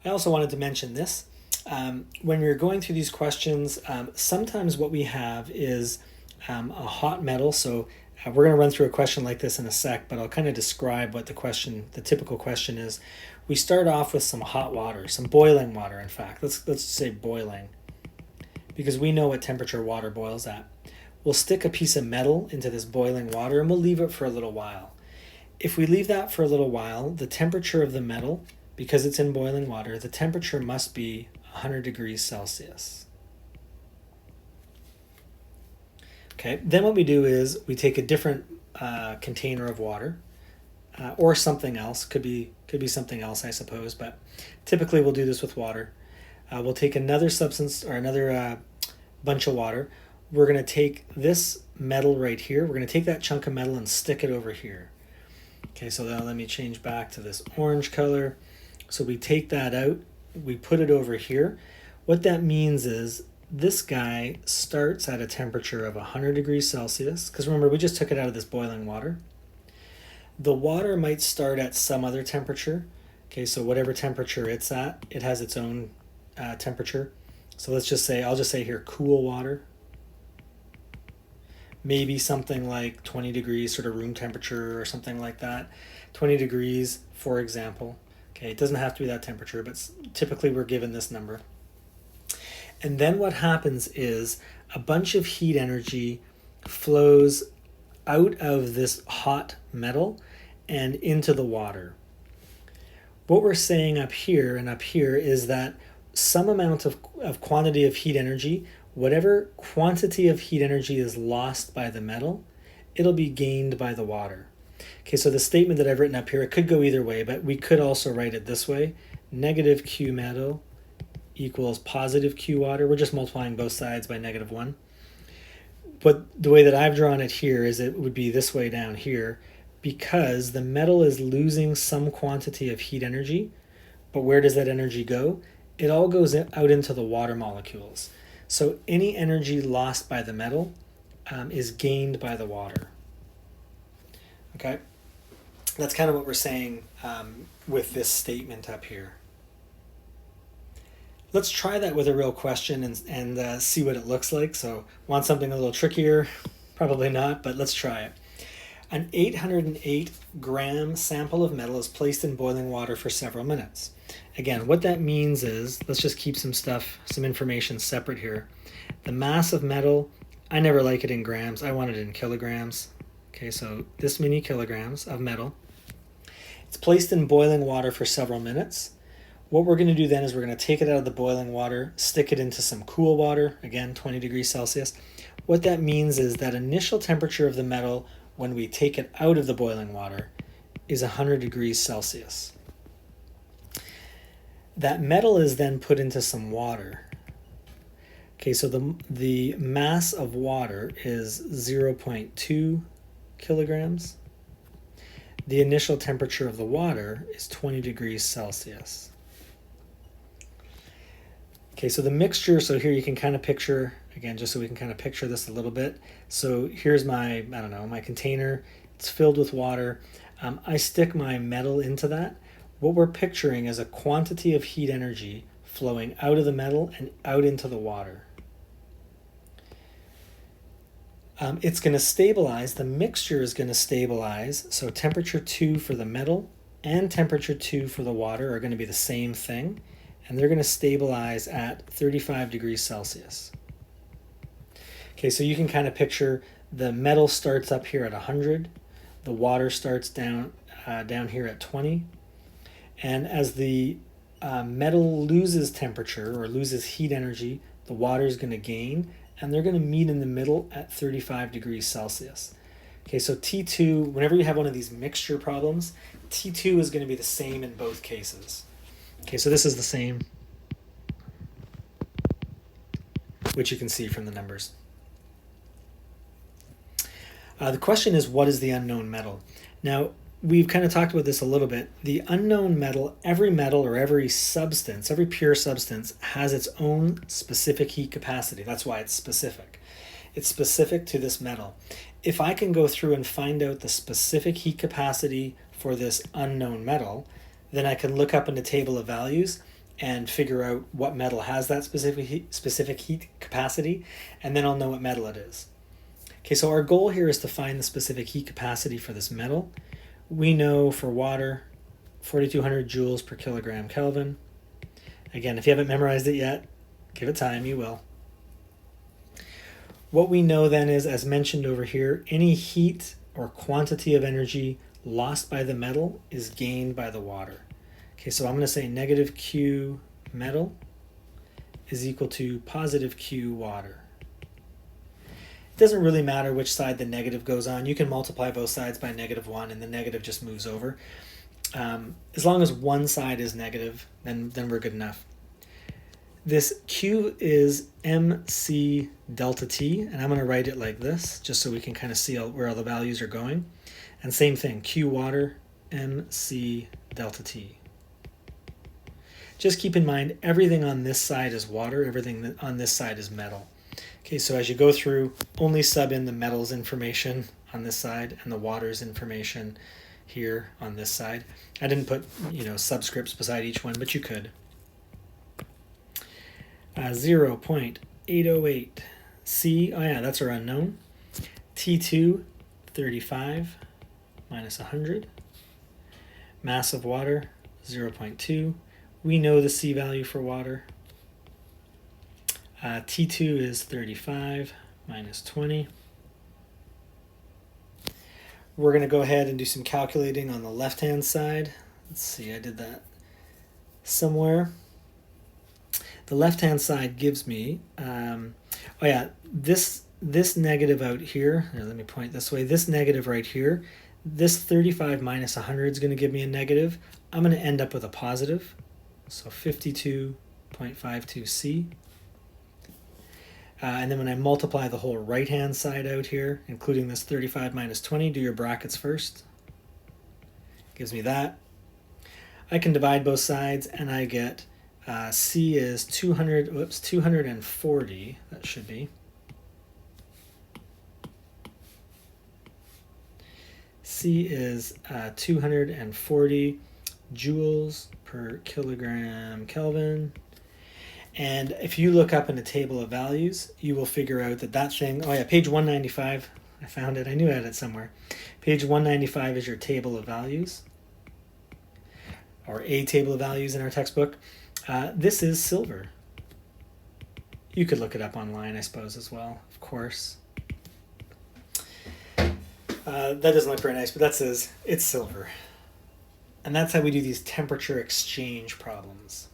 I also wanted to mention this. When we're going through these questions, sometimes what we have is a hot metal. So we're going to run through a question like this in a sec, but I'll kind of describe what the typical question is. We start off with some hot water, some boiling water, in fact. Let's say boiling, because we know what temperature water boils at. We'll stick a piece of metal into this boiling water and we'll leave it for a little while. If we leave that for a little while, the temperature of the metal, because it's in boiling water, the temperature must be 100 degrees Celsius. Okay, then what we do is we take a different container of water or something else. Could be something else, I suppose, but typically we'll do this with water. We'll take another substance or another bunch of water. We're going to take this metal right here. We're going to take that chunk of metal and stick it over here. Okay, so now let me change back to this orange color. So we take that out, we put it over here. What that means is this guy starts at a temperature of 100 degrees Celsius, because remember, we just took it out of this boiling water. The water might start at some other temperature. Okay, so whatever temperature it's at, it has its own temperature. So let's just say, I'll just say here, cool water. Maybe something like 20 degrees, sort of room temperature or something like that. 20 degrees, for example. Okay, it doesn't have to be that temperature, but typically we're given this number. And then what happens is a bunch of heat energy flows out of this hot metal and into the water. What we're saying up here and up here is that some amount of quantity of heat energy, whatever quantity of heat energy is lost by the metal, it'll be gained by the water. Okay, so the statement that I've written up here, it could go either way, but we could also write it this way. Negative Q metal equals positive Q water. We're just multiplying both sides by -1. But the way that I've drawn it here is it would be this way down here, because the metal is losing some quantity of heat energy. But where does that energy go? It all goes out into the water molecules. So any energy lost by the metal is gained by the water. Okay, that's kind of what we're saying with this statement up here. Let's try that with a real question and see what it looks like. So want something a little trickier? Probably not, but let's try it. An 808 gram sample of metal is placed in boiling water for several minutes. Again, what that means is, let's just keep some information separate here. The mass of metal, I never like it in grams, I want it in kilograms. Okay, so this many kilograms of metal. It's placed in boiling water for several minutes. What we're going to do then is we're going to take it out of the boiling water, stick it into some cool water, again 20 degrees Celsius. What that means is that initial temperature of the metal when we take it out of the boiling water is 100 degrees Celsius. That metal is then put into some water. Okay, so the mass of water is 0.2 kilograms. The initial temperature of the water is 20 degrees Celsius. Okay, so the mixture, so here you can kind of picture, again, just so we can kind of picture this a little bit. So here's my container. It's filled with water. I stick my metal into that. What we're picturing is a quantity of heat energy flowing out of the metal and out into the water. It's going to stabilize. The mixture is going to stabilize. So temperature 2 for the metal and temperature 2 for the water are going to be the same thing. And they're going to stabilize at 35 degrees Celsius. Okay, so you can kind of picture the metal starts up here at 100. The water starts down here at 20. And as the metal loses temperature or loses heat energy, the water is going to gain, and they're going to meet in the middle at 35 degrees Celsius. Okay, so T2, whenever you have one of these mixture problems, T2 is going to be the same in both cases. Okay, so this is the same, which you can see from the numbers. The question is, what is the unknown metal? Now, we've kind of talked about this a little bit. The unknown metal or every substance, every pure substance has its own specific heat capacity. That's why it's specific. It's specific to this metal. If I can go through and find out the specific heat capacity for this unknown metal, then I can look up in the table of values and figure out what metal has that specific heat capacity, and then I'll know what metal it is. Okay, so our goal here is to find the specific heat capacity for this metal. We know for water, 4,200 joules per kilogram Kelvin. Again, if you haven't memorized it yet, give it time, you will. What we know then is, as mentioned over here, any heat or quantity of energy lost by the metal is gained by the water. Okay, so I'm going to say negative Q metal is equal to positive Q water. It doesn't really matter which side the negative goes on. You can multiply both sides by -1 and the negative just moves over. As long as one side is negative, then we're good enough. This Q is mc delta T, and I'm going to write it like this, just so we can kind of see where all the values are going. And same thing, Q water, mc delta T. Just keep in mind, everything on this side is water, everything on this side is metal. Okay, so as you go through, only sub in the metals information on this side and the water's information here on this side. I didn't put, subscripts beside each one, but you could. 0.808 C, oh yeah, that's our unknown. T2, 35 minus 100. Mass of water, 0.2. We know the C value for water. T2 is 35 minus 20. We're going to go ahead and do some calculating on the left-hand side. Let's see, I did that somewhere. The left-hand side gives me, this negative out here, let me point this way, this negative right here, this 35 minus 100 is going to give me a negative. I'm going to end up with a positive, so 52.52 C. And then when I multiply the whole right-hand side out here, including this 35 minus 20, do your brackets first. Gives me that. I can divide both sides, and I get C is 240, that should be. C is 240 joules per kilogram Kelvin. And if you look up in a table of values, you will figure out that thing, page 195, I found it, I knew I had it somewhere. Page 195 is your table of values, or a table of values in our textbook. This is silver. You could look it up online, I suppose, as well, of course. That doesn't look very nice, but that says it's silver. And that's how we do these temperature exchange problems.